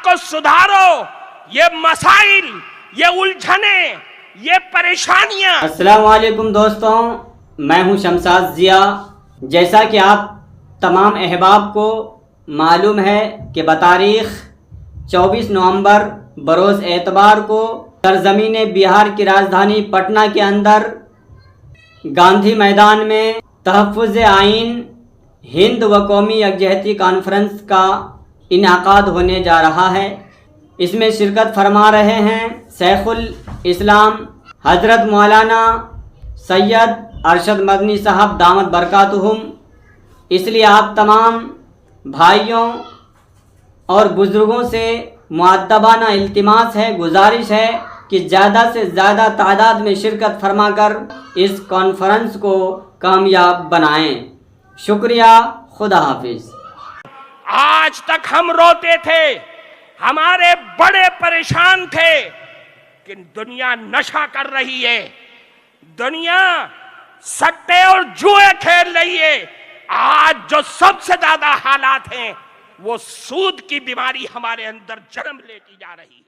को सुधारो। ये मसाइल, ये उलझने, ये परेशानियां। अस्सलाम वालेकुम दोस्तों, मैं हूं शमशाद ज़िया। जैसा कि आप तमाम अहबाब को मालूम है कि बतारीख़ 24 नवंबर बरोज़ एतबार को सरज़मीन बिहार की राजधानी पटना के अंदर गांधी मैदान में तहफ़्फ़ुज़ आइन हिंद व कौमी यकजहती कॉन्फ्रेंस का इनेकाद होने जा रहा है। इसमें शिरकत फरमा रहे हैं शेखुल इस्लाम हज़रत मौलाना सैयद अरशद मदनी साहब दामत बरकातुहुम। इसलिए आप तमाम भाइयों और बुज़ुर्गों से मुअद्दबाना इल्तिमास है, गुजारिश है कि ज़्यादा से ज़्यादा तादाद में शिरकत फरमाकर इस कॉन्फ्रेंस को कामयाब बनाएं। शुक्रिया, खुदा हाफिज़। आज तक हम रोते थे, हमारे बड़े परेशान थे कि दुनिया नशा कर रही है, दुनिया सट्टे और जुए खेल रही है। आज जो सबसे ज्यादा हालात हैं वो सूद की बीमारी हमारे अंदर जन्म लेती जा रही है।